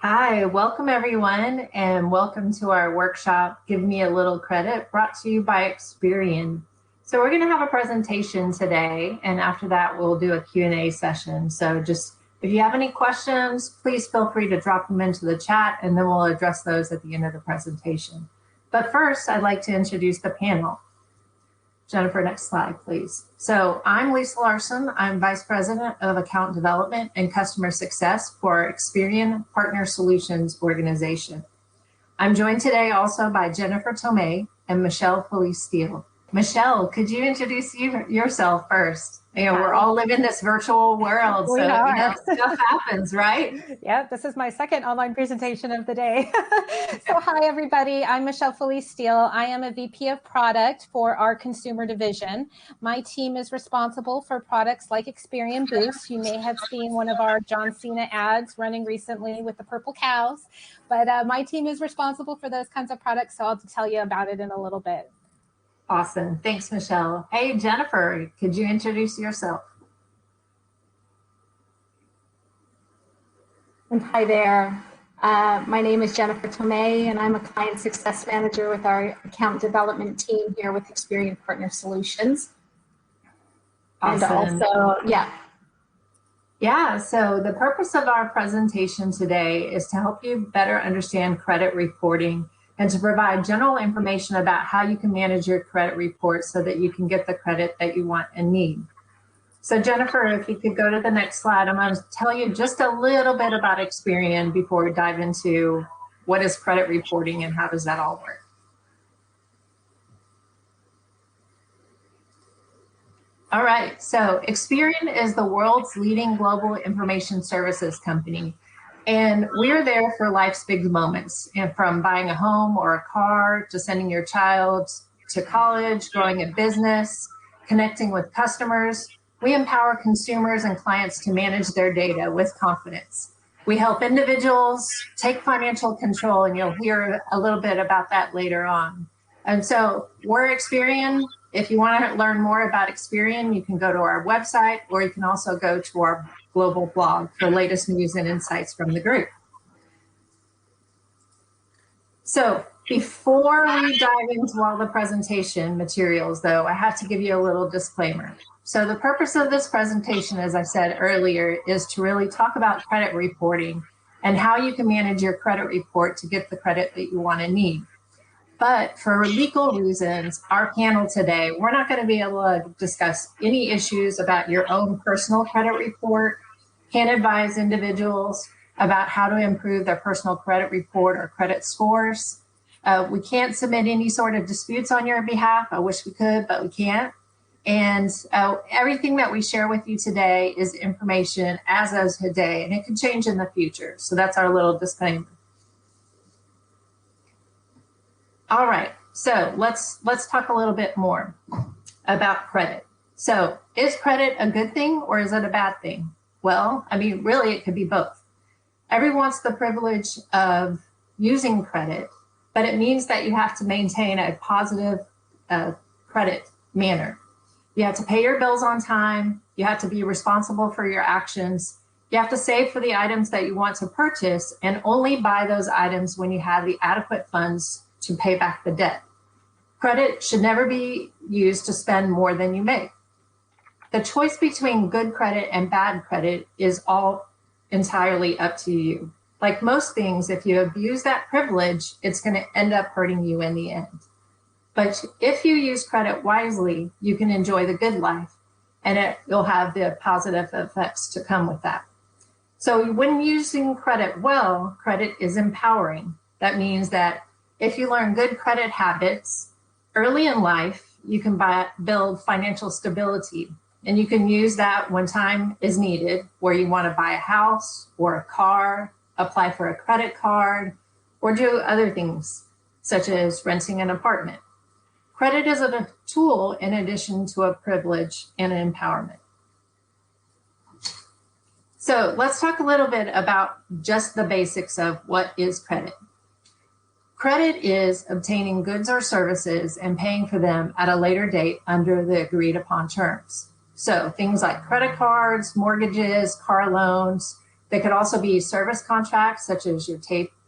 Hi, welcome everyone, and welcome to our workshop, Give Me a Little Credit, brought to you by Experian. So we're going to have a presentation today, and after that we'll do a Q&A session. So just if you have any questions, please feel free to drop them into the chat, and then we'll address those at the end of the presentation. But first, I'd like to introduce the panel. Jennifer, next slide, please. So I'm Lisa Larson. I'm Vice President of Account Development and Customer Success for Experian Partner Solutions Organization. I'm joined today also by Jennifer Tomei and Michelle Felice Steele. Michelle, could you introduce yourself first? You know, we're all living this virtual world, so stuff happens, right? Yeah, this is my second online presentation of the day. So hi, everybody. I'm Michelle Felice Steele. I am a VP of Product for our consumer division. My team is responsible for products like Experian Boost. You may have seen one of our John Cena ads running recently with the purple cows, but my team is responsible for those kinds of products, so I'll tell you about it in a little bit. Awesome. Thanks, Michelle. Hey, Jennifer, could you introduce yourself? And hi there. My name is Jennifer Tomei, and I'm a Client Success Manager with our Account Development team here with Experian Partner Solutions. Awesome. And also, Yeah, so the purpose of our presentation today is to help you better understand credit reporting and to provide general information about how you can manage your credit report so that you can get the credit that you want and need. So Jennifer, if you could go to the next slide, I'm going to tell you just a little bit about Experian before we dive into what is credit reporting and how does that all work. All right, so Experian is the world's leading global information services company. And we're there for life's big moments, and from buying a home or a car, to sending your child to college, growing a business, connecting with customers. We empower consumers and clients to manage their data with confidence. We help individuals take financial control, and you'll hear a little bit about that later on. And so we're Experian. If you want to learn more about Experian, you can go to our website, or you can also go to our global blog for latest news and insights from the group. So before we dive into all the presentation materials, though, I have to give you a little disclaimer. So the purpose of this presentation, as I said earlier, is to really talk about credit reporting and how you can manage your credit report to get the credit that you want and need. But for legal reasons, our panel today, we're not going to be able to discuss any issues about your own personal credit report, can't advise individuals about how to improve their personal credit report or credit scores. We can't submit any sort of disputes on your behalf. I wish we could, but we can't. And everything that we share with you today is information as of today, and it can change in the future. So that's our little disclaimer. All right, so let's talk a little bit more about credit. So is credit a good thing or is it a bad thing? Well, I mean, really, it could be both. Everyone wants the privilege of using credit, but it means that you have to maintain a positive credit manner. You have to pay your bills on time. You have to be responsible for your actions. You have to save for the items that you want to purchase and only buy those items when you have the adequate funds to pay back the debt. Credit should never be used to spend more than you make. The choice between good credit and bad credit is all entirely up to you. Like most things, if you abuse that privilege, it's going to end up hurting you in the end. But if you use credit wisely, you can enjoy the good life, and you'll have the positive effects to come with that. So when using credit well, credit is empowering. That means that if you learn good credit habits early in life, you can build financial stability, and you can use that when time is needed, where you want to buy a house or a car, apply for a credit card, or do other things such as renting an apartment. Credit is a tool in addition to a privilege and an empowerment. So let's talk a little bit about just the basics of what is credit. Credit is obtaining goods or services and paying for them at a later date under the agreed upon terms. So things like credit cards, mortgages, car loans, They could also be service contracts, such as your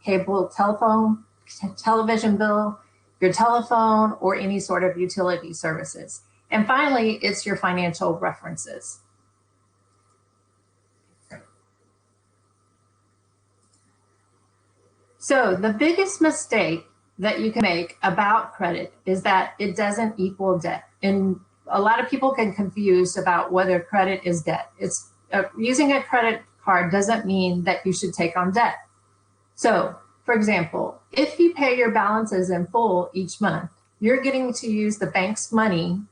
cable television bill, your telephone, or any sort of utility services. And finally, it's your financial references. So the biggest mistake that you can make about credit is that it doesn't equal debt. And a lot of people get confused about whether credit is debt. Using a credit card doesn't mean that you should take on debt. So, for example, if you pay your balances in full each month, you're getting to use the bank's money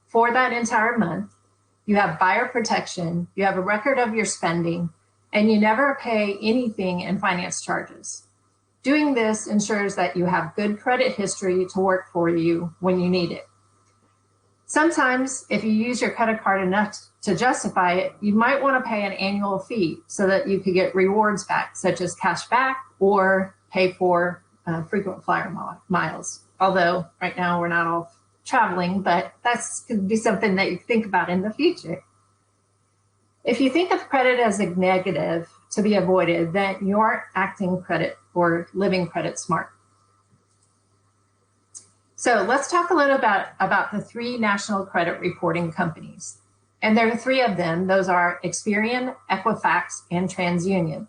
for that entire month. You have buyer protection, you have a record of your spending, and you never pay anything in finance charges. Doing this ensures that you have good credit history to work for you when you need it. Sometimes, if you use your credit card enough to justify it, you might want to pay an annual fee so that you could get rewards back, such as cash back or pay for frequent flyer miles. Although right now we're not all traveling, but that's could be something that you think about in the future. If you think of credit as a negative to be avoided, then you aren't acting credit or living credit smart. So let's talk a little about the 3 national credit reporting companies. And there are 3 of them. Those are Experian, Equifax, and TransUnion.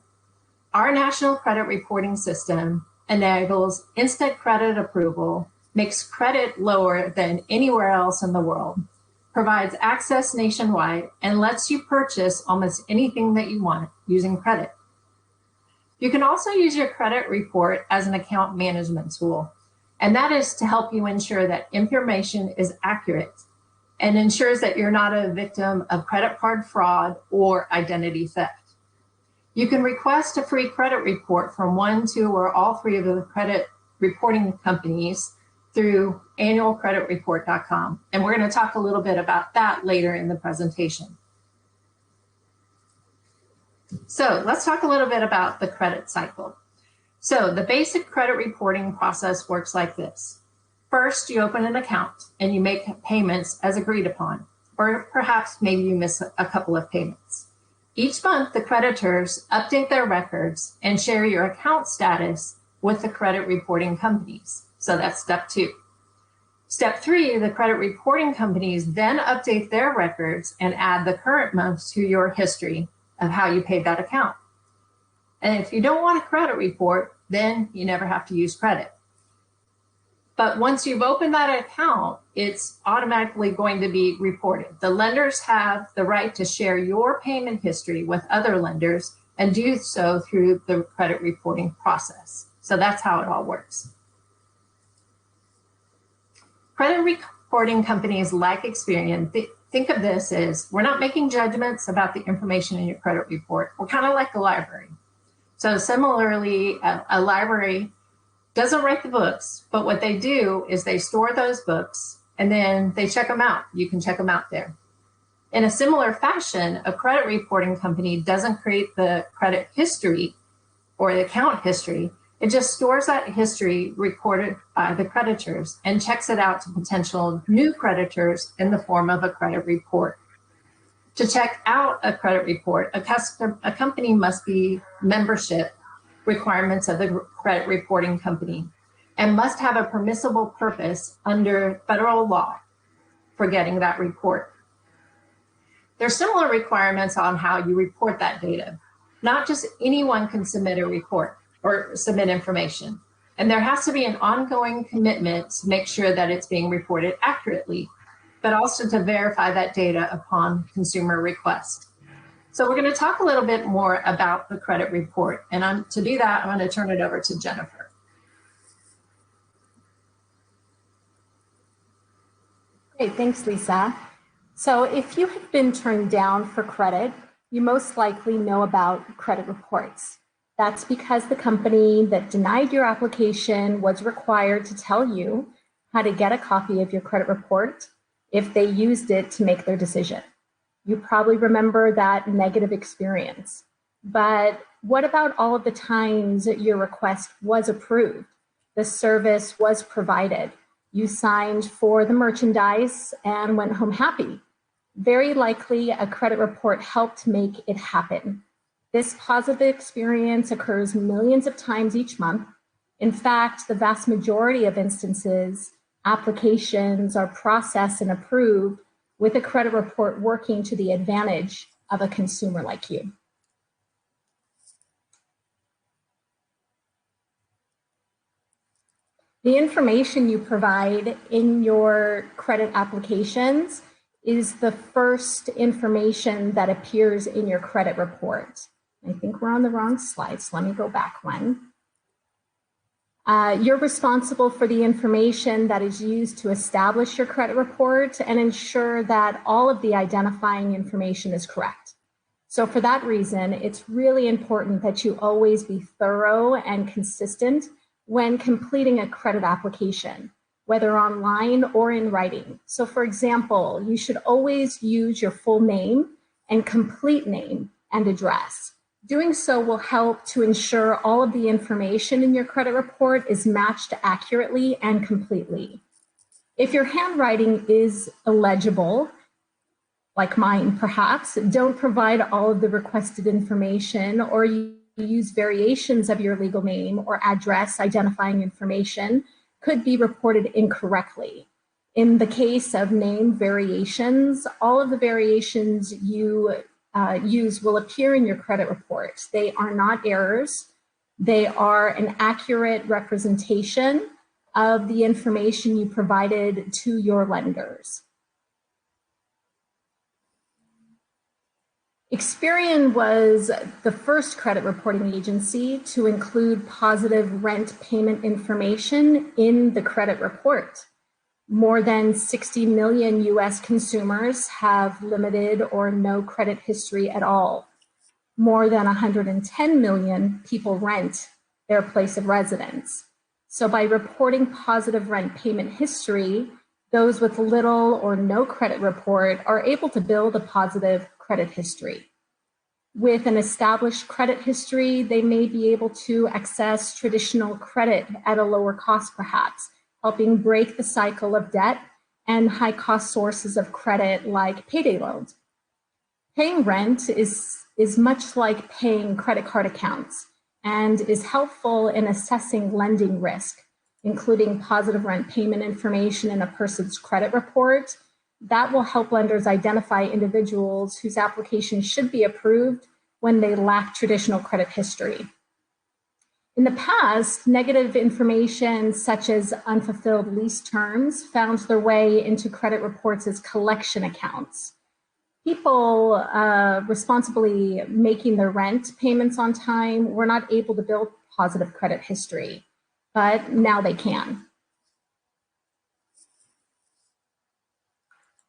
Our national credit reporting system enables instant credit approval, makes credit lower than anywhere else in the world, provides access nationwide, and lets you purchase almost anything that you want using credit. You can also use your credit report as an account management tool, and that is to help you ensure that information is accurate and ensures that you're not a victim of credit card fraud or identity theft. You can request a free credit report from 1, 2, or all 3 of the credit reporting companies through annualcreditreport.com. And we're going to talk a little bit about that later in the presentation. So let's talk a little bit about the credit cycle. So the basic credit reporting process works like this. First, you open an account and you make payments as agreed upon, or perhaps maybe you miss a couple of payments. Each month, the creditors update their records and share your account status with the credit reporting companies. So that's step 2. Step 3, the credit reporting companies then update their records and add the current month to your history of how you paid that account. And if you don't want a credit report, then you never have to use credit. But once you've opened that account, it's automatically going to be reported. The lenders have the right to share your payment history with other lenders and do so through the credit reporting process. So that's how it all works. Credit reporting companies like Experian, think of this as we're not making judgments about the information in your credit report. We're kind of like a library. So similarly, a library doesn't write the books, but what they do is they store those books and then they check them out. You can check them out there. In a similar fashion, a credit reporting company doesn't create the credit history or the account history. It just stores that history recorded by the creditors and checks it out to potential new creditors in the form of a credit report. To check out a credit report, a company must be membership requirements of the credit reporting company and must have a permissible purpose under federal law for getting that report. There's similar requirements on how you report that data. Not just anyone can submit a report or submit information. And there has to be an ongoing commitment to make sure that it's being reported accurately, but also to verify that data upon consumer request. So we're going to talk a little bit more about the credit report. And to do that, I'm going to turn it over to Jennifer. Great, thanks, Lisa. So if you have been turned down for credit, you most likely know about credit reports. That's because the company that denied your application was required to tell you how to get a copy of your credit report if they used it to make their decision. You probably remember that negative experience. But what about all of the times your request was approved? The service was provided. You signed for the merchandise and went home happy. Very likely a credit report helped make it happen. This positive experience occurs millions of times each month. In fact, the vast majority of instances, applications are processed and approved with a credit report working to the advantage of a consumer like you. The information you provide in your credit applications is the first information that appears in your credit report. I think we're on the wrong slide, so let me go back one. You're responsible for the information that is used to establish your credit report and ensure that all of the identifying information is correct. So for that reason, it's really important that you always be thorough and consistent when completing a credit application, whether online or in writing. So for example, you should always use your full name and complete name and address. Doing so will help to ensure all of the information in your credit report is matched accurately and completely. If your handwriting is illegible, like mine perhaps, don't provide all of the requested information, or you use variations of your legal name or address identifying information could be reported incorrectly. In the case of name variations, all of the variations you use will appear in your credit report. They are not errors. They are an accurate representation of the information you provided to your lenders. Experian was the first credit reporting agency to include positive rent payment information in the credit report. More than 60 million US consumers have limited or no credit history at all. More than 110 million people rent their place of residence. So by reporting positive rent payment history, those with little or no credit report are able to build a positive credit history. With an established credit history, they may be able to access traditional credit at a lower cost perhaps, helping break the cycle of debt and high-cost sources of credit like payday loans. Paying rent is much like paying credit card accounts and is helpful in assessing lending risk, including positive rent payment information in a person's credit report. That will help lenders identify individuals whose application should be approved when they lack traditional credit history. In the past, negative information such as unfulfilled lease terms found their way into credit reports as collection accounts. People responsibly making their rent payments on time were not able to build positive credit history, but now they can.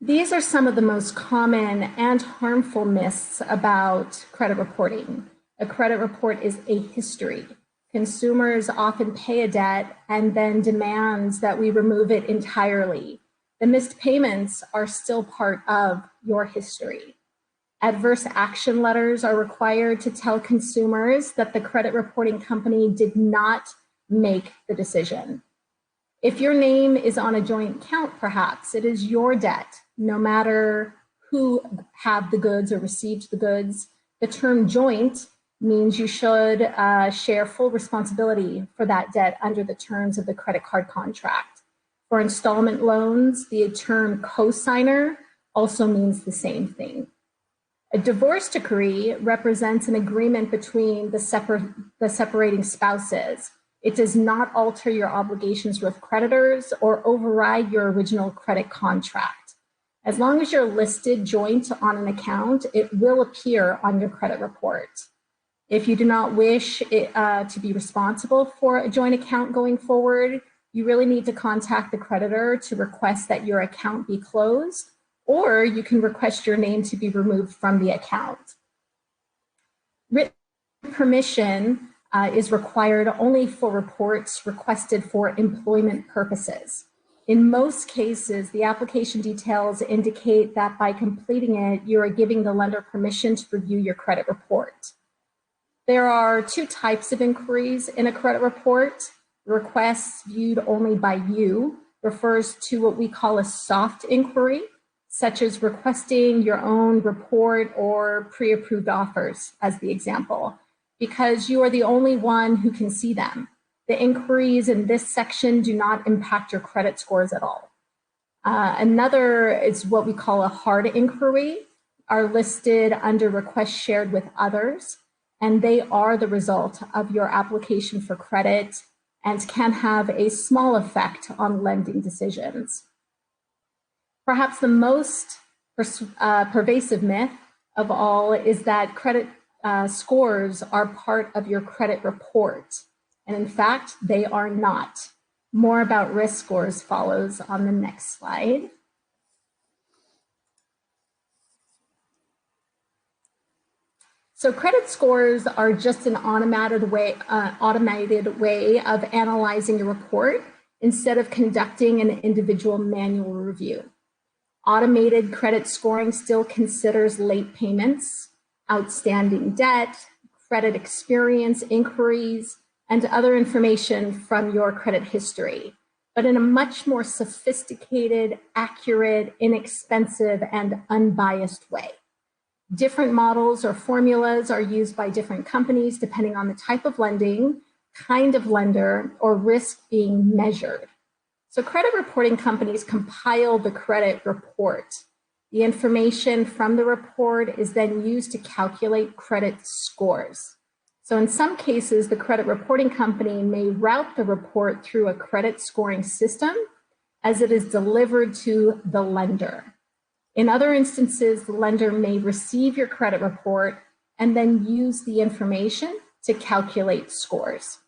These are some of the most common and harmful myths about credit reporting. A credit report is a history. Consumers often pay a debt and then demand that we remove it entirely. The missed payments are still part of your history. Adverse action letters are required to tell consumers that the credit reporting company did not make the decision. If your name is on a joint account, perhaps it is your debt, no matter who had the goods or received the goods. The term joint means you should share full responsibility for that debt under the terms of the credit card contract. For installment loans, the term cosigner also means the same thing. A divorce decree represents an agreement between the separating spouses. It does not alter your obligations with creditors or override your original credit contract. As long as you're listed joint on an account, it will appear on your credit report. If you do not wish it, to be responsible for a joint account going forward, you really need to contact the creditor to request that your account be closed, or you can request your name to be removed from the account. Written permission is required only for reports requested for employment purposes. In most cases, the application details indicate that by completing it, you are giving the lender permission to review your credit report. There are two types of inquiries in a credit report. Requests viewed only by you refers to what we call a soft inquiry. such as requesting your own report or pre-approved offers, as the example, because you are the only one who can see them. The inquiries in this section do not impact your credit scores at all. Another is what we call a hard inquiry, are listed under requests shared with others, and they are the result of your application for credit and can have a small effect on lending decisions. Perhaps the most pervasive myth of all is that credit scores are part of your credit report. And in fact, they are not. More about risk scores follows on the next slide. So credit scores are just an automated way of analyzing a report instead of conducting an individual manual review. Automated credit scoring still considers late payments, outstanding debt, credit experience inquiries, and other information from your credit history, but in a much more sophisticated, accurate, inexpensive, and unbiased way. Different models or formulas are used by different companies depending on the type of lending, kind of lender, or risk being measured. So credit reporting companies compile the credit report. The information from the report is then used to calculate credit scores. So in some cases, the credit reporting company may route the report through a credit scoring system as it is delivered to the lender. In other instances, the lender may receive your credit report and then use the information to calculate scores.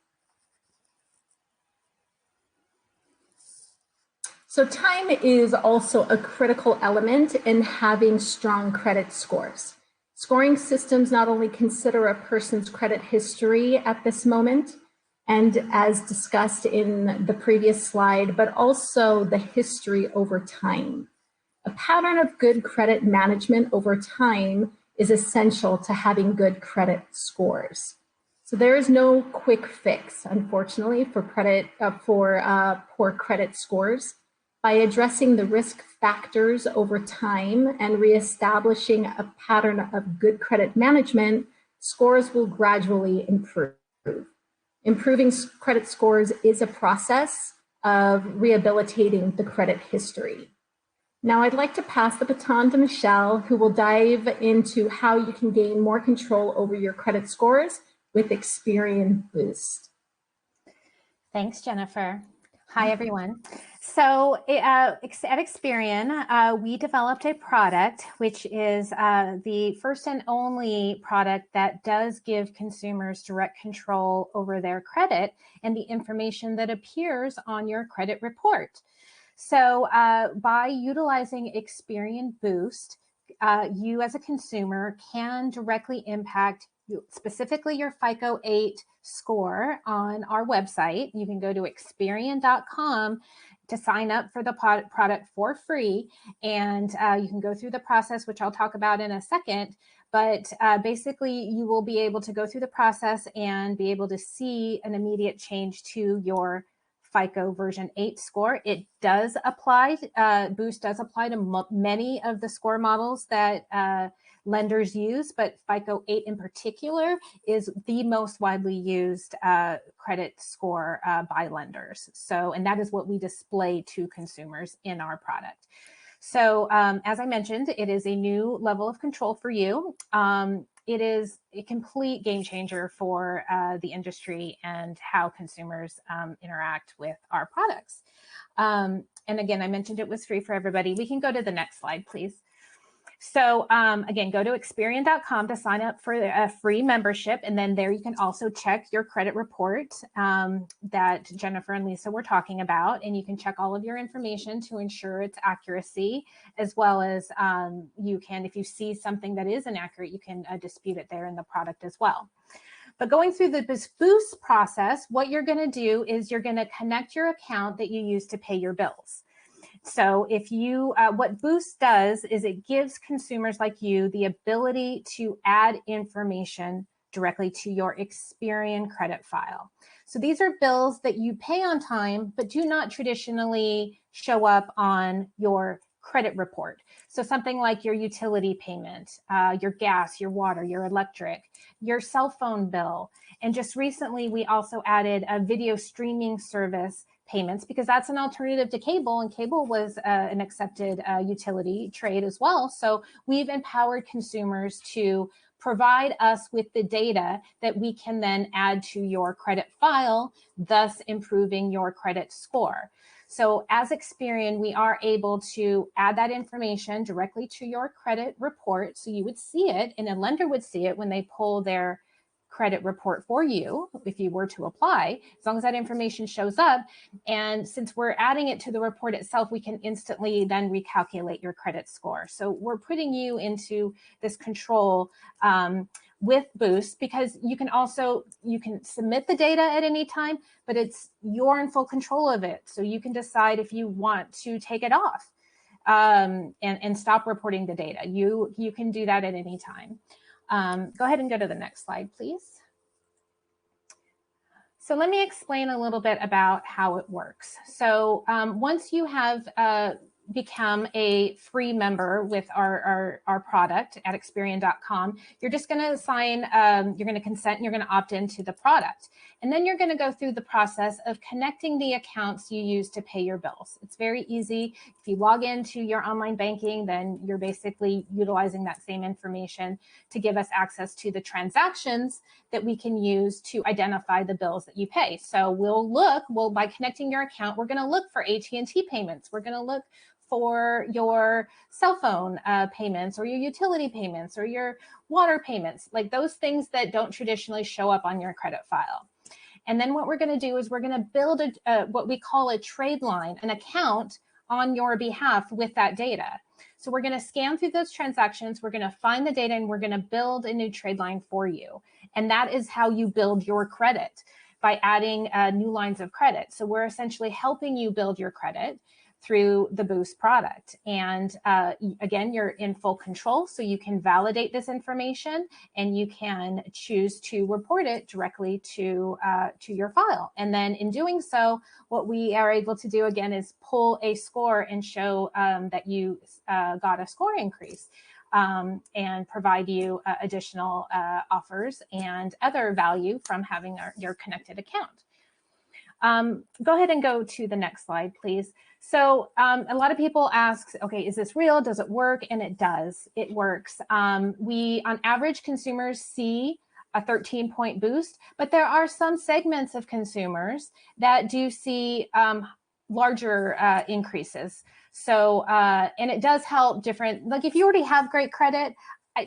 So time is also a critical element in having strong credit scores. Scoring systems not only consider a person's credit history at this moment, and as discussed in the previous slide, but also the history over time. A pattern of good credit management over time is essential to having good credit scores. So there is no quick fix, unfortunately, for poor credit scores. By addressing the risk factors over time and reestablishing a pattern of good credit management, scores will gradually improve. Improving credit scores is a process of rehabilitating the credit history. Now I'd like to pass the baton to Michelle, who will dive into how you can gain more control over your credit scores with Experian Boost. Thanks, Jennifer. Hi, everyone. So at Experian, we developed a product which is the first and only product that does give consumers direct control over their credit and the information that appears on your credit report. So by utilizing Experian Boost, you as a consumer can directly impact specifically your FICO 8 score on our website. You can go to Experian.com to sign up for the product for free, and you can go through the process, which I'll talk about in a second. But basically, you will be able to go through the process and be able to see an immediate change to your FICO version 8 score. It does apply, Boost does apply to many of the score models that lenders use, but FICO 8 in particular is the most widely used credit score by lenders. So, and that is what we display to consumers in our product. So as I mentioned, it is a new level of control for you. It is a complete game changer for the industry and how consumers interact with our products. And again, I mentioned it was free for everybody. We can go to the next slide, please. So again, go to Experian.com to sign up for a free membership. And then there you can also check your credit report that Jennifer and Lisa were talking about. And you can check all of your information to ensure its accuracy, as well as you can, if you see something that is inaccurate, you can dispute it there in the product as well. But going through the Boost process, what you're going to do is you're going to connect your account that you use to pay your bills. So if you, what Boost does is it gives consumers like you the ability to add information directly to your Experian credit file. So these are bills that you pay on time, but do not traditionally show up on your credit report. So something like your utility payment, your gas, your water, your electric, your cell phone bill. And just recently, we also added a video streaming service payments, because that's an alternative to cable, and cable was an accepted utility trade as well. So we've empowered consumers to provide us with the data that we can then add to your credit file, thus improving your credit score. So as Experian, we are able to add that information directly to your credit report. So you would see it, and a lender would see it when they pull their credit report for you if you were to apply, as long as that information shows up. And since we're adding it to the report itself, we can instantly then recalculate your credit score. So we're putting you into this control with Boost, because you can submit the data at any time, but you're in full control of it. So you can decide if you want to take it off and stop reporting the data. You can do that at any time. Go ahead and go to the next slide, please. So let me explain a little bit about how it works. So once you have become a free member with our product at Experian.com, you're just going to sign, you're going to consent, and you're going to opt into the product. And then you're going to go through the process of connecting the accounts you use to pay your bills. It's very easy. If you log into your online banking, then you're basically utilizing that same information to give us access to the transactions that we can use to identify the bills that you pay. So by connecting your account, we're going to look for AT&T payments. We're going to look for your cell phone payments, or your utility payments, or your water payments, like those things that don't traditionally show up on your credit file. And then what we're going to do is we're going to build what we call a trade line, an account on your behalf with that data. So we're going to scan through those transactions, we're going to find the data, and we're going to build a new trade line for you. And that is how you build your credit, by adding new lines of credit. So we're essentially helping you build your credit through the Boost product. And again, you're in full control, so you can validate this information, and you can choose to report it directly to your file. And then in doing so, what we are able to do again is pull a score and show that you got a score increase, and provide you additional offers and other value from having your connected account. Go ahead and go to the next slide, please. So a lot of people ask, okay, is this real? Does it work? And it does. It works. We, on average, consumers see a 13-point boost, but there are some segments of consumers that do see larger increases. So, and it does help different, like if you already have great credit,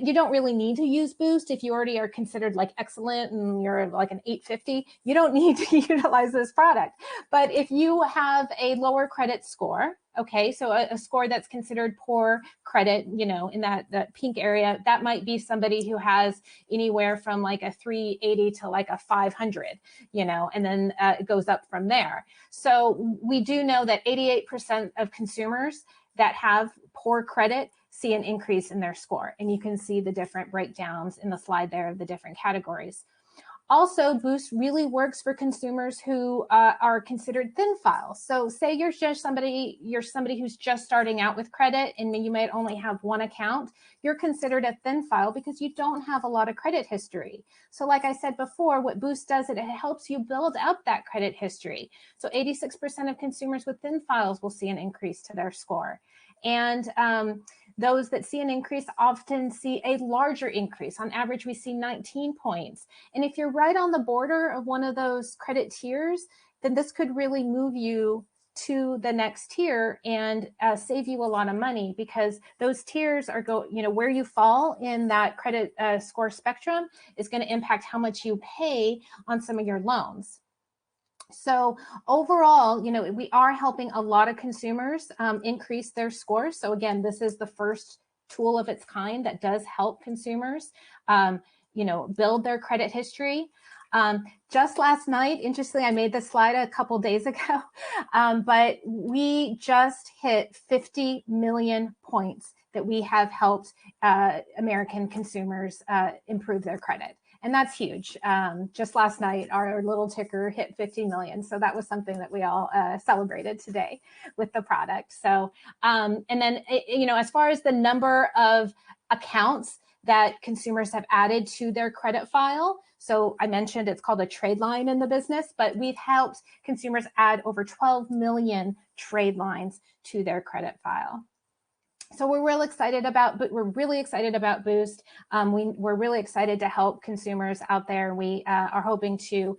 you don't really need to use Boost. If you already are considered like excellent and you're like an 850, you don't need to utilize this product. But if you have a lower credit score, okay, so a score that's considered poor credit, you know, in that pink area, that might be somebody who has anywhere from like a 380 to like a 500, you know, and then it goes up from there. So we do know that 88% of consumers that have poor credit see an increase in their score. And you can see the different breakdowns in the slide there of the different categories. Also, Boost really works for consumers who are considered thin files. So say you're somebody who's just starting out with credit, and you might only have one account. You're considered a thin file because you don't have a lot of credit history. So like I said before, what Boost does, it helps you build up that credit history. So 86% of consumers with thin files will see an increase to their score. And those that see an increase often see a larger increase. On average, we see 19 points. And if you're right on the border of one of those credit tiers, then this could really move you to the next tier and save you a lot of money, because those tiers are where you fall in that credit score spectrum is going to impact how much you pay on some of your loans. So overall, you know, we are helping a lot of consumers increase their scores. So again, this is the first tool of its kind that does help consumers, you know, build their credit history. Just last night, interestingly, I made this slide a couple days ago, but we just hit 50 million points that we have helped American consumers improve their credit. And that's huge. Just last night, our little ticker hit 50 million. So that was something that we all celebrated today with the product. So, and then, as far as the number of accounts that consumers have added to their credit file. So I mentioned it's called a trade line in the business, but we've helped consumers add over 12 million trade lines to their credit file. So we're really excited about Boost. We're really excited to help consumers out there. We are hoping to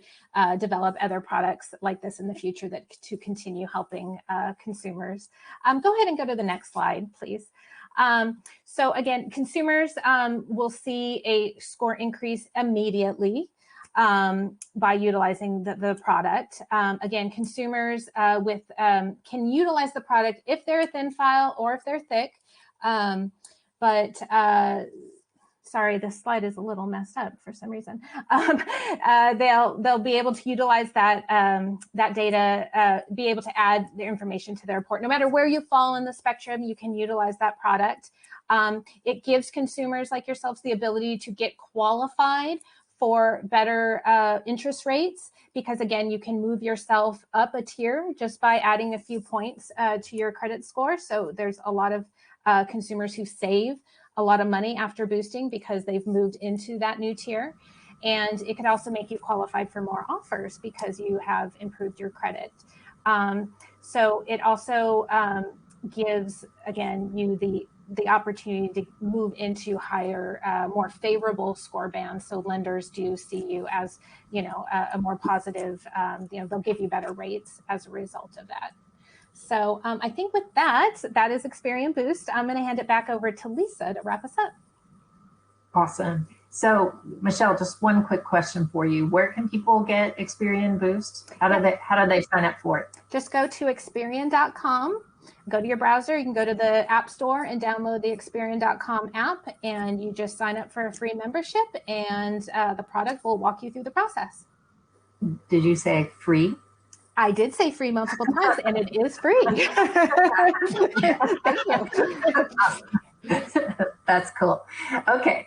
develop other products like this in the future to continue helping consumers. Go ahead and go to the next slide, please. So again, consumers will see a score increase immediately by utilizing the product. Again, consumers can utilize the product if they're a thin file or if they're thick. Sorry, this slide is a little messed up for some reason. They'll be able to utilize that data, be able to add their information to their report. No matter where you fall in the spectrum, you can utilize that product. It gives consumers like yourselves the ability to get qualified for better interest rates, because again, you can move yourself up a tier just by adding a few points to your credit score. So there's a lot of consumers who save a lot of money after boosting because they've moved into that new tier. And it could also make you qualified for more offers because you have improved your credit. So it also gives, again, you the opportunity to move into higher, more favorable score bands. So lenders do see you as, a more positive, they'll give you better rates as a result of that. So I think with that is Experian Boost. I'm going to hand it back over to Lisa to wrap us up. Awesome. So Michelle, just one quick question for you. Where can people get Experian Boost? How do they sign up for it? Just go to Experian.com. Go to your browser. You can go to the App Store and download the Experian.com app, and you just sign up for a free membership, and the product will walk you through the process. Did you say free? I did say free multiple times, and it is free. Thank you. That's cool. Okay.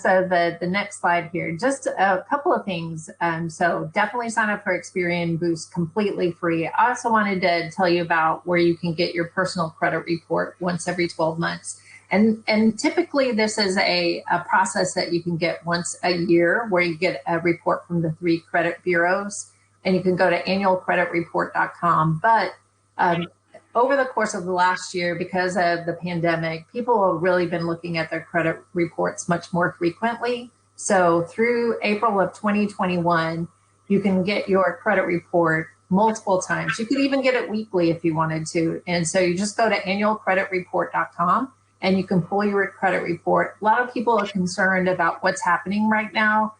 So the next slide here, just a couple of things. So definitely sign up for Experian Boost completely free. I also wanted to tell you about where you can get your personal credit report once every 12 months. And typically this is a process that you can get once a year, where you get a report from the 3 credit bureaus, and you can go to annualcreditreport.com. But over the course of the last year, because of the pandemic, people have really been looking at their credit reports much more frequently. So through April of 2021, you can get your credit report multiple times. You could even get it weekly if you wanted to. And so you just go to annualcreditreport.com and you can pull your credit report. A lot of people are concerned about what's happening right now.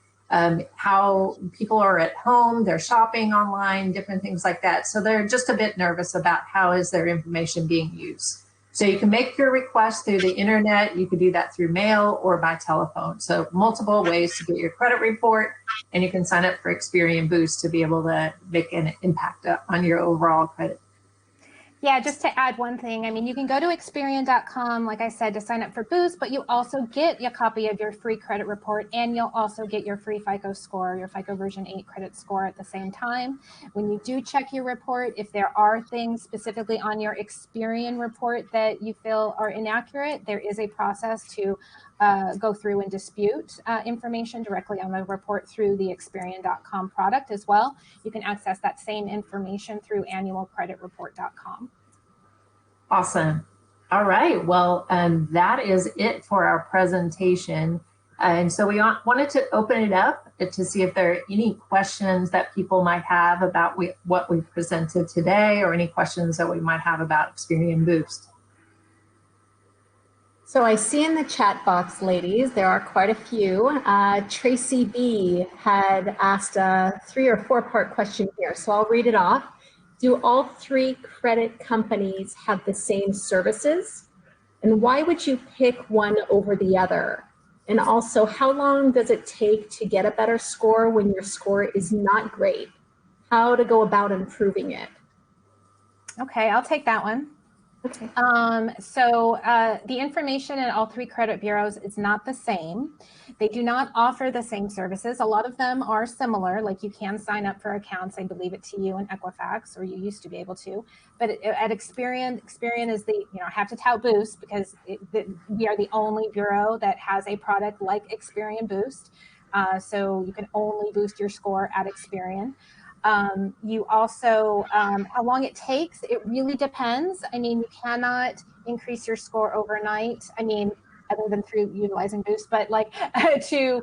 How people are at home, they're shopping online, different things like that. So they're just a bit nervous about how is their information being used. So you can make your request through the internet. You can do that through mail or by telephone. So multiple ways to get your credit report, and you can sign up for Experian Boost to be able to make an impact on your overall credit. Yeah, just to add one thing, I mean, you can go to Experian.com, like I said, to sign up for Boost, but you also get a copy of your free credit report, and you'll also get your free FICO score, your FICO version 8 credit score at the same time. When you do check your report, if there are things specifically on your Experian report that you feel are inaccurate, there is a process to go through and dispute information directly on the report through the Experian.com product as well. You can access that same information through annualcreditreport.com. Awesome. All right. Well, that is it for our presentation. And so we wanted to open it up to see if there are any questions that people might have about what we presented today, or any questions that we might have about Experian Boost. So I see in the chat box, ladies, there are quite a few. Tracy B had asked a 3 or 4 part question here, so I'll read it off. Do all 3 credit companies have the same services? And why would you pick one over the other? And also, how long does it take to get a better score when your score is not great? How to go about improving it? Okay, I'll take that one. Okay. The information in all three credit bureaus is not the same. They do not offer the same services. A lot of them are similar, like you can sign up for accounts. I believe it to you in Equifax, or you used to be able to. But at Experian is the, I have to tout Boost because we are the only bureau that has a product like Experian Boost. So you can only boost your score at Experian. You also, how long it takes, it really depends. I mean, you cannot increase your score overnight. I mean, other than through utilizing Boost, but like to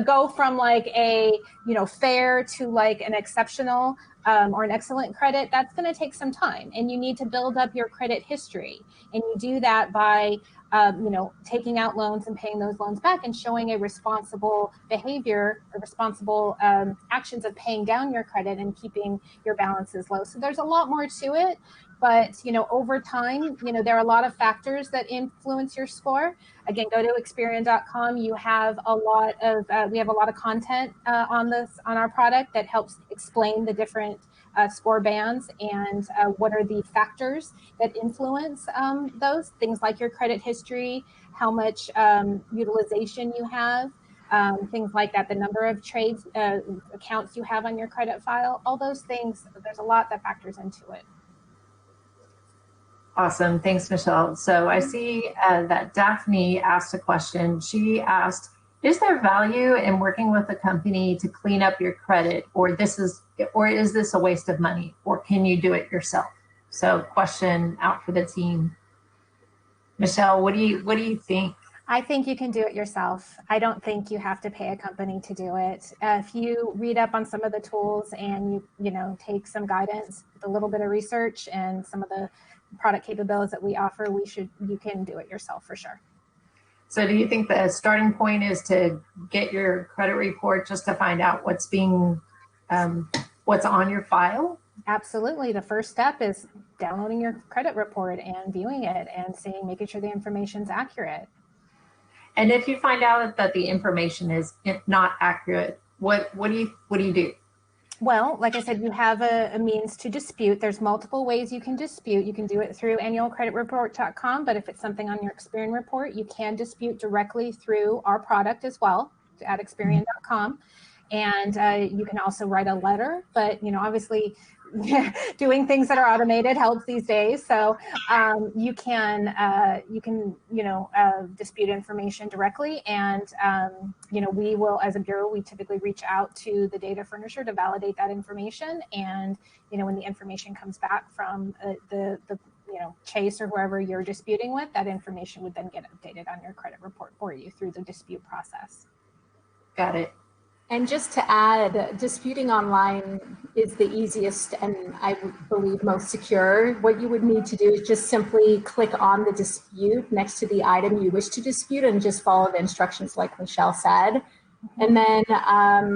go from like a, fair to like an exceptional or an excellent credit, that's going to take some time. And you need to build up your credit history. And you do that by taking out loans and paying those loans back and showing a responsible behavior or responsible actions of paying down your credit and keeping your balances low. So there's a lot more to it, but over time, there are a lot of factors that influence your score. Again, go to Experian.com. You have a lot of we have a lot of content on our product that helps explain the different score bands and what are the factors that influence those things, like your credit history, how much utilization you have, things like that, the number of trades accounts you have on your credit file, all those things. There's a lot that factors into it. Awesome. Thanks, Michelle. So I see that Daphne asked a question. She asked, is there value in working with a company to clean up your credit, or is this a waste of money, or can you do it yourself? So question out for the team. Michelle, what do you think? I think you can do it yourself. I don't think you have to pay a company to do it. If you read up on some of the tools and you take some guidance, with a little bit of research and some of the product capabilities that we offer, you can do it yourself for sure. So do you think the starting point is to get your credit report just to find out what's on your file? Absolutely. The first step is downloading your credit report and viewing it and making sure the information's accurate. And if you find out that the information is not accurate, what do you do? Well, like I said, you have a means to dispute. There's multiple ways you can dispute. You can do it through annualcreditreport.com, but if it's something on your Experian report, you can dispute directly through our product as well at Experian.com. And you can also write a letter, but obviously doing things that are automated helps these days. So you can dispute information directly, and we will, as a bureau, we typically reach out to the data furnisher to validate that information. And when the information comes back from the Chase or whoever you're disputing with, that information would then get updated on your credit report for you through the dispute process. Got it. And just to add, disputing online is the easiest and I believe most secure. What you would need to do is just simply click on the dispute next to the item you wish to dispute and just follow the instructions like Michelle said. And then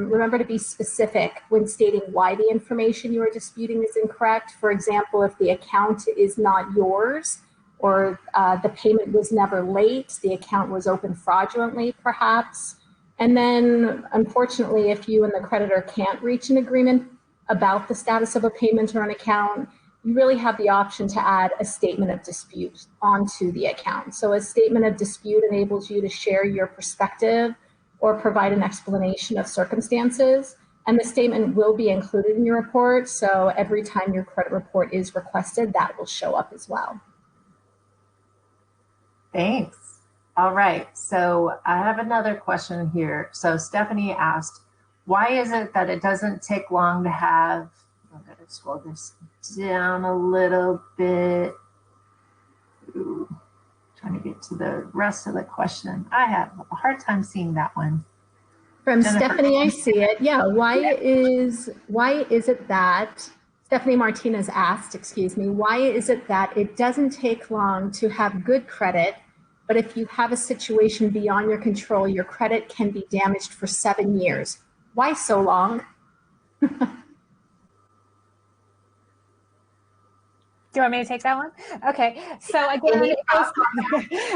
remember to be specific when stating why the information you are disputing is incorrect. For example, if the account is not yours, or the payment was never late, the account was opened fraudulently perhaps. And then, unfortunately, if you and the creditor can't reach an agreement about the status of a payment or an account, you really have the option to add a statement of dispute onto the account. So a statement of dispute enables you to share your perspective or provide an explanation of circumstances. And the statement will be included in your report. So every time your credit report is requested, that will show up as well. Thanks. All right, so I have another question here. So Stephanie asked, why is it that it doesn't take long to have, I'm going to scroll this down a little bit. Ooh, trying to get to the rest of the question. I have a hard time seeing that one. From Jennifer. Stephanie, I see it. Yeah, why is it that, Stephanie Martinez asked, why is it that it doesn't take long to have good credit, but if you have a situation beyond your control, your credit can be damaged for 7 years? Why so long? Do you want me to take that one? Okay. So again,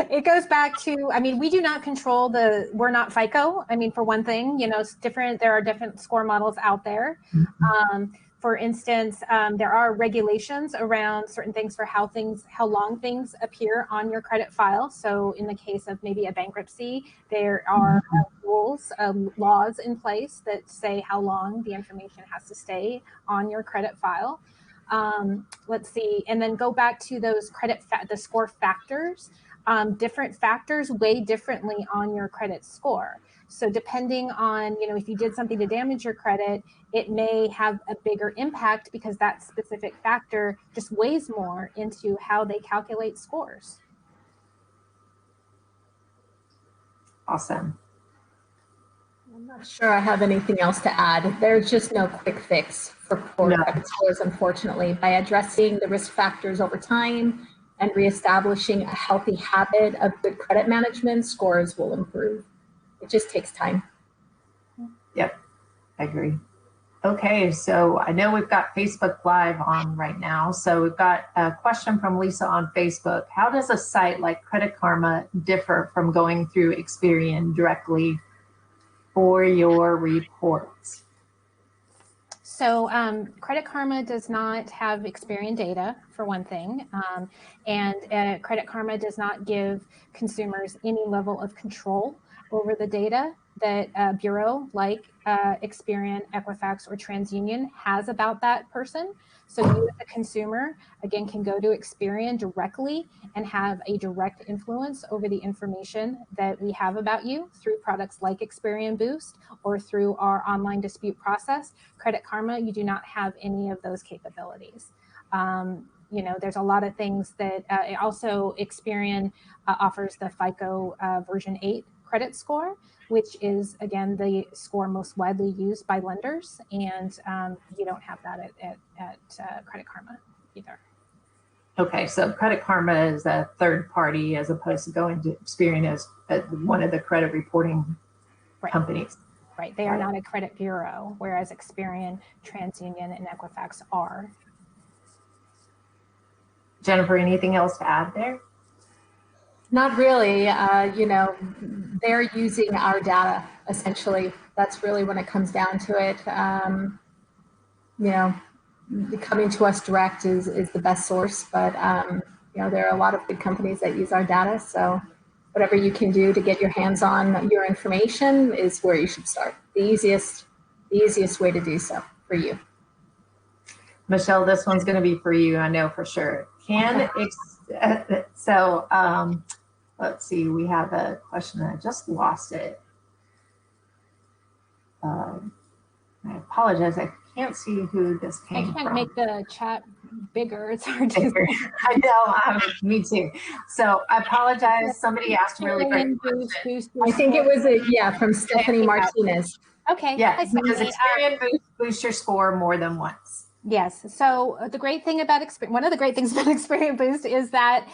it goes back to, we do not control we're not FICO. For one thing, it's different. There are different score models out there. For instance, there are regulations around certain things for how long things appear on your credit file. So in the case of maybe a bankruptcy, there are rules, laws in place that say how long the information has to stay on your credit file. Let's see, and then go back to those the score factors. Different factors weigh differently on your credit score. So depending on, if you did something to damage your credit, it may have a bigger impact because that specific factor just weighs more into how they calculate scores. Awesome. I'm not sure I have anything else to add. There's just no quick fix for poor credit scores, unfortunately. By addressing the risk factors over time and reestablishing a healthy habit of good credit management, scores will improve. It just takes time. Yep, I agree. Okay, so I know we've got Facebook Live on right now. So we've got a question from Lisa on Facebook. How does a site like Credit Karma differ from going through Experian directly for your reports? So Credit Karma does not have Experian data, for one thing, and Credit Karma does not give consumers any level of control over the data that a bureau like Experian, Equifax, or TransUnion has about that person. So you as a consumer, again, can go to Experian directly and have a direct influence over the information that we have about you through products like Experian Boost or through our online dispute process. Credit Karma, you do not have any of those capabilities. There's a lot of things that also Experian offers the FICO version 8 credit score, which is, again, the score most widely used by lenders. And you don't have that at Credit Karma either. Okay, so Credit Karma is a third party as opposed to going to Experian as one of the credit reporting companies. Right, they are not a credit bureau, whereas Experian, TransUnion, and Equifax are. Jennifer, anything else to add there? Not really. They're using our data, essentially. That's really when it comes down to it. Coming to us direct is the best source, but there are a lot of big companies that use our data. So whatever you can do to get your hands on your information is where you should start. The easiest way to do so for you. Michelle, this one's going to be for you, I know for sure. Let's see, we have a question, I just lost it. I apologize, I can't see who this came from. I can't make the chat bigger, it's hard to see. I know, me too. So I apologize, somebody asked a really great question. I think it was, from Stephanie Martinez. Okay. Yeah, does Experian boost your score more than once? Yes. So the great thing about one of the great things about Experian Boost is that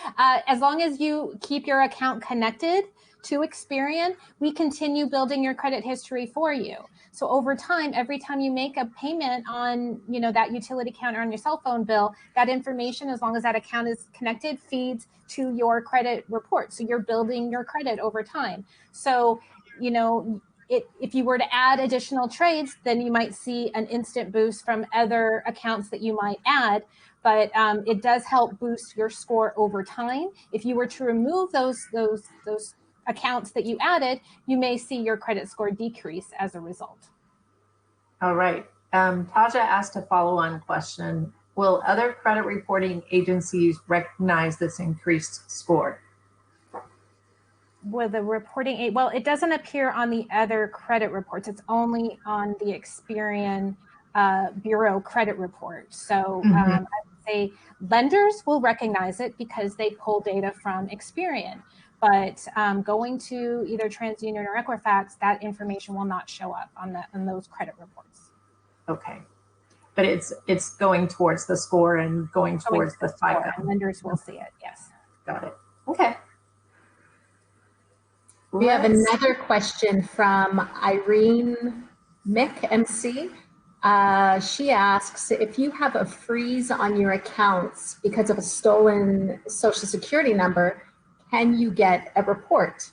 as long as you keep your account connected to Experian, we continue building your credit history for you. So over time, every time you make a payment on, that utility account or on your cell phone bill, that information, as long as that account is connected, feeds to your credit report. So you're building your credit over time. So, if you were to add additional trades, then you might see an instant boost from other accounts that you might add, but it does help boost your score over time. If you were to remove those accounts that you added, you may see your credit score decrease as a result. All right. Taja asked a follow-on question. Will other credit reporting agencies recognize this increased score? With the reporting, well, it doesn't appear on the other credit reports. It's only on the Experian Bureau credit report. So I would say lenders will recognize it because they pull data from Experian. But going to either TransUnion or Equifax, that information will not show up on those credit reports. Okay. But it's going towards the score and going towards the FICO. And lenders will see it, yes. Got it. Okay. We have another question from Irene Mick, MC. She asks, if you have a freeze on your accounts because of a stolen Social Security number, can you get a report?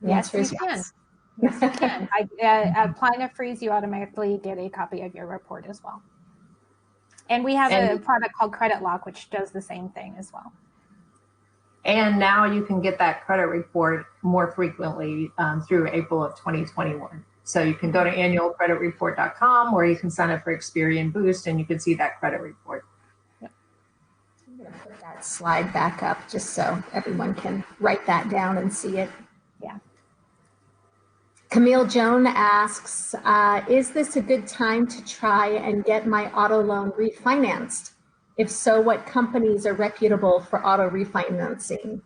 Yes, you can. Yes, you can. Applying a freeze, you automatically get a copy of your report as well. And we have a And- product called Credit Lock, which does the same thing as well. And now you can get that credit report more frequently through April of 2021. So you can go to annualcreditreport.com, or you can sign up for Experian Boost and you can see that credit report. I'm going to put that slide back up just so everyone can write that down and see it. Yeah. Camille Joan asks, is this a good time to try and get my auto loan refinanced? If so, what companies are reputable for auto refinancing?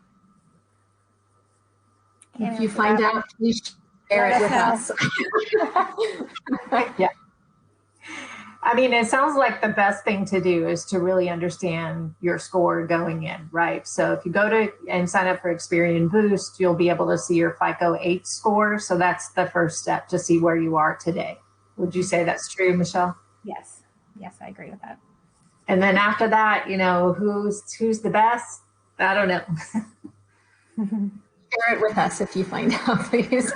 If you find out, please share it with us. Yeah. I mean, it sounds like the best thing to do is to really understand your score going in, right? So if you go to and sign up for Experian Boost, you'll be able to see your FICO 8 score. So that's the first step to see where you are today. Would you say that's true, Michelle? Yes. Yes, I agree with that. And then after that, you know, who's the best? I don't know. Share it with us if you find out, please.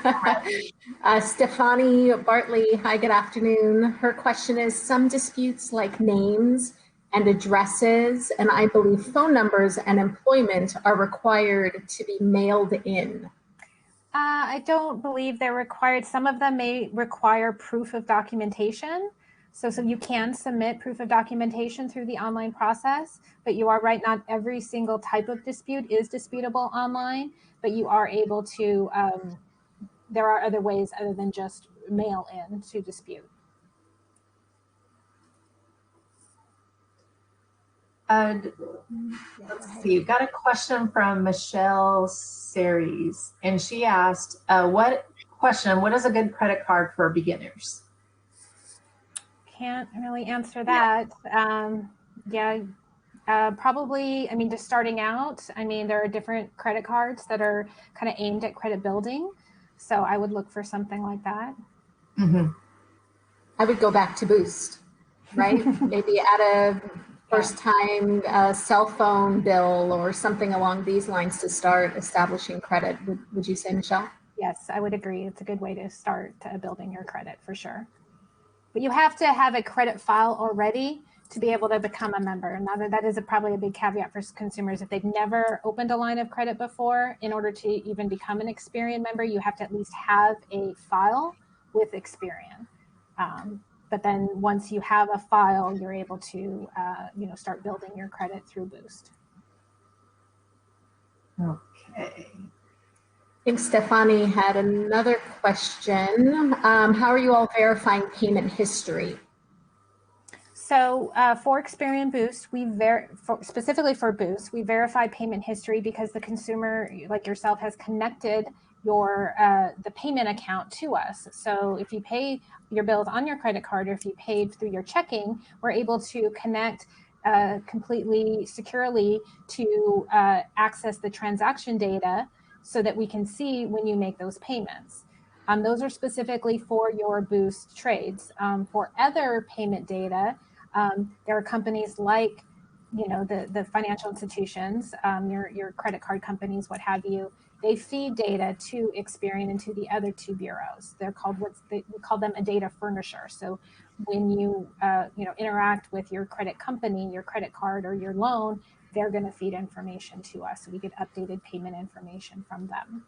Stefani Bartley, hi, good afternoon. Her question is, some disputes like names and addresses, and I believe phone numbers and employment are required to be mailed in. I don't believe they're required. Some of them may require proof of documentation. So you can submit proof of documentation through the online process, but you are right, not every single type of dispute is disputable online, but you are able to, there are other ways other than just mail in to dispute. Let's see, you've got a question from Michelle Series, and she asked, what is a good credit card for beginners? Can't really answer that. Probably, I mean, just starting out, I mean, there are different credit cards that are kind of aimed at credit building. So I would look for something like that. Mm-hmm. I would go back to Boost, right? Maybe at a first time cell phone bill or something along these lines to start establishing credit. Would you say, Michelle? Yes, I would agree. It's a good way to start building your credit for sure. But you have to have a credit file already to be able to become a member. Now that is probably a big caveat for consumers. If they've never opened a line of credit before, in order to even become an Experian member, you have to at least have a file with Experian. But then once you have a file, you're able to start building your credit through Boost. Okay. I think Stefani had another question. How are you all verifying payment history? So for Experian Boost, specifically for Boost, we verify payment history because the consumer, like yourself, has connected the payment account to us. So if you pay your bills on your credit card, or if you paid through your checking, we're able to connect completely securely to access the transaction data so that we can see when you make those payments. Those are specifically for your Boost trades. For other payment data, there are companies like, the financial institutions, your credit card companies, what have you. They feed data to Experian and to the other two bureaus. They're called we call them a data furnisher. So when you interact with your credit company, your credit card, or your loan, they're going to feed information to us. So we get updated payment information from them.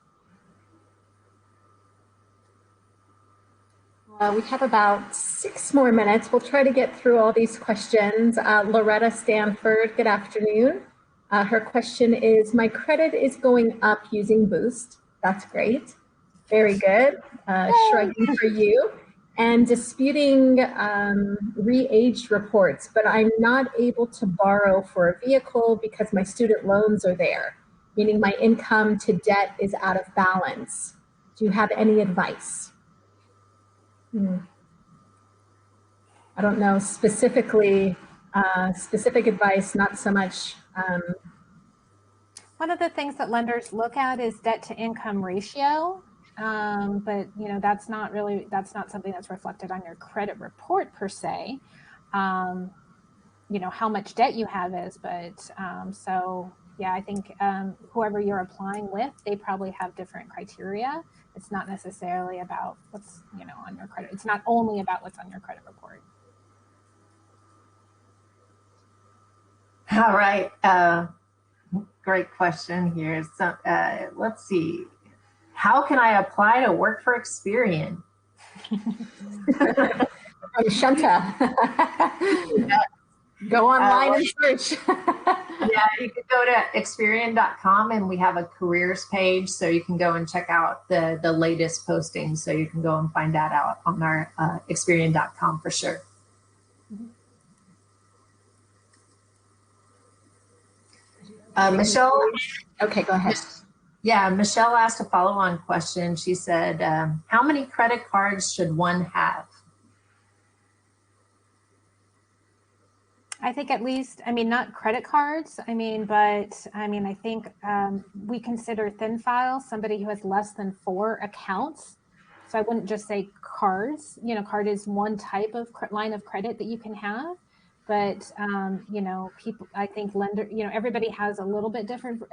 We have about 6 more minutes. We'll try to get through all these questions. Loretta Stanford, good afternoon. Her question is, my credit is going up using Boost. That's great. Very good. Shrugging for you. And disputing re-aged reports, but I'm not able to borrow for a vehicle because my student loans are there, meaning my income to debt is out of balance. Do you have any advice? I don't know specifically, specific advice, not so much. One of the things that lenders look at is debt to income ratio. But that's not something that's reflected on your credit report per se. How much debt you have is, but I think whoever you're applying with, they probably have different criteria. It's not necessarily about what's on your credit. It's not only about what's on your credit report. All right. Great question here. So, let's see. How can I apply to work for Experian? Shanta. Go online and search. Yeah, you can go to Experian.com and we have a careers page, so you can go and check out the latest postings. So you can go and find that out on our Experian.com for sure. Michelle. Okay, go ahead. Yeah, Michelle asked a follow-on question. She said, how many credit cards should one have? I think at least, I mean, not credit cards, I mean, but I mean, I think we consider thin file somebody who has less than 4 accounts. So I wouldn't just say cards. You know, card is one type of line of credit that you can have. But, you know, people, I think lender, you know, everybody has a little bit different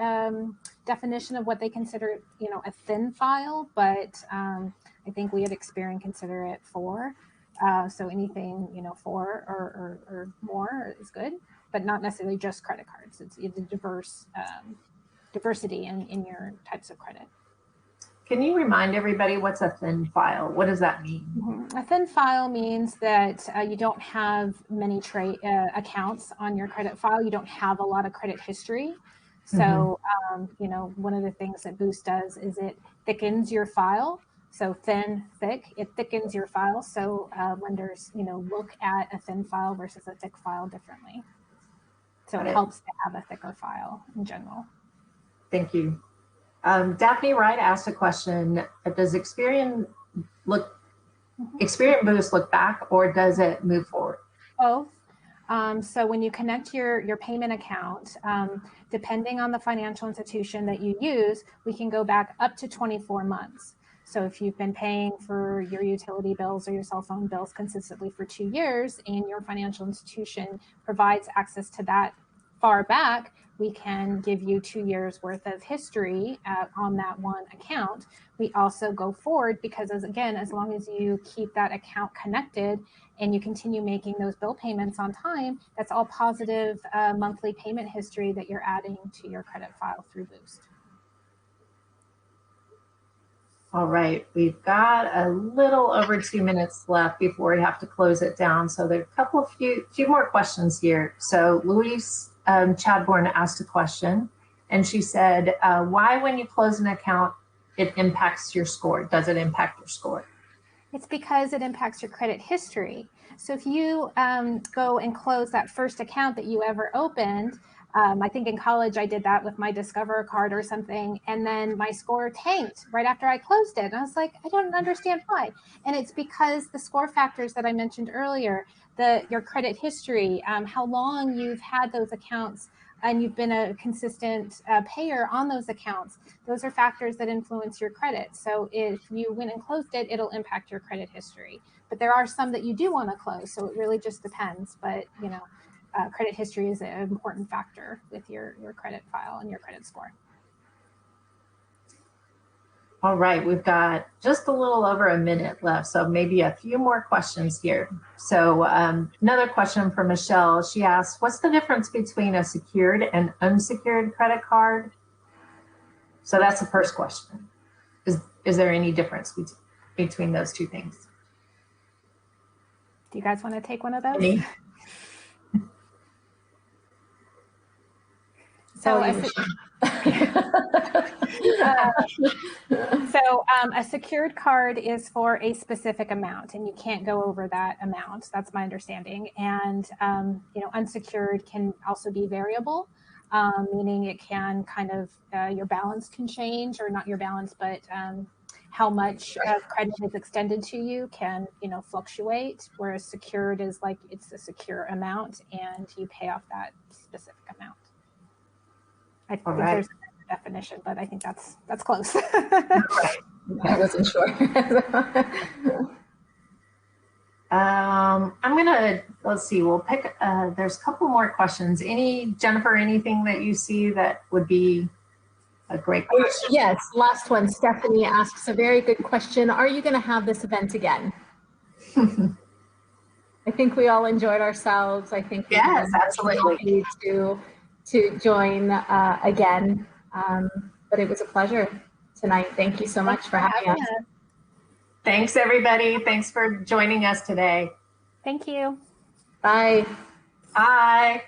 definition of what they consider, you know, a thin file. But I think we at Experian consider it 4. So anything, you know, 4 or more is good, but not necessarily just credit cards. It's a diverse diversity in your types of credit. Can you remind everybody what's a thin file? What does that mean? Mm-hmm. A thin file means that you don't have many accounts on your credit file. You don't have a lot of credit history. So, you know, one of the things that Boost does is it thickens your file. So thin, thick, it thickens your file. So lenders, you know, look at a thin file versus a thick file differently. So it helps to have a thicker file in general. Thank you. Daphne Wright asked a question: does Experian Boost look back, or does it move forward? Both. So when you connect your payment account, depending on the financial institution that you use, we can go back up to 24 months. So if you've been paying for your utility bills or your cell phone bills consistently for 2 years and your financial institution provides access to that far back, we can give you 2 years worth of history on that one account. We also go forward because, as long as you keep that account connected and you continue making those bill payments on time, that's all positive monthly payment history that you're adding to your credit file through Boost. All right, we've got a little over 2 minutes left before we have to close it down. So there are a few more questions here. So Louise Chadbourne asked a question, and she said, why when you close an account, it impacts your score? Does it impact your score? It's because it impacts your credit history. So if you go and close that first account that you ever opened, I think in college I did that with my Discover card or something, and then my score tanked right after I closed it. And I was like, I don't understand why. And it's because the score factors that I mentioned earlier, your credit history, how long you've had those accounts, and you've been a consistent payer on those accounts. Those are factors that influence your credit. So if you went and closed it, it'll impact your credit history. But there are some that you do want to close, so it really just depends. But you know, credit history is an important factor with your credit file and your credit score. All right, we've got just a little over a minute left, so maybe a few more questions here. So another question from Michelle. She asked, what's the difference between a secured and unsecured credit card? So that's the first question. Is there any difference between those two things? Do you guys want to take one of those? Me? So a secured card is for a specific amount, and you can't go over that amount. That's my understanding. And you know, unsecured can also be variable, meaning it can kind of your balance can change, or not your balance, but how much credit is extended to you can, you know, fluctuate. Whereas secured is like it's a secure amount, and you pay off that specific amount. I think there's a definition, but I think that's close. I wasn't sure. I'm gonna, let's see, we'll pick, there's a couple more questions. Jennifer, anything that you see that would be a great question? Yes, last one. Stephanie asks a very good question. Are you going to have this event again? I think we all enjoyed ourselves. I think Yes, absolutely. to join again. But it was a pleasure tonight. Thank you so much for having us. Thanks, everybody. Thanks for joining us today. Thank you. Bye. Bye.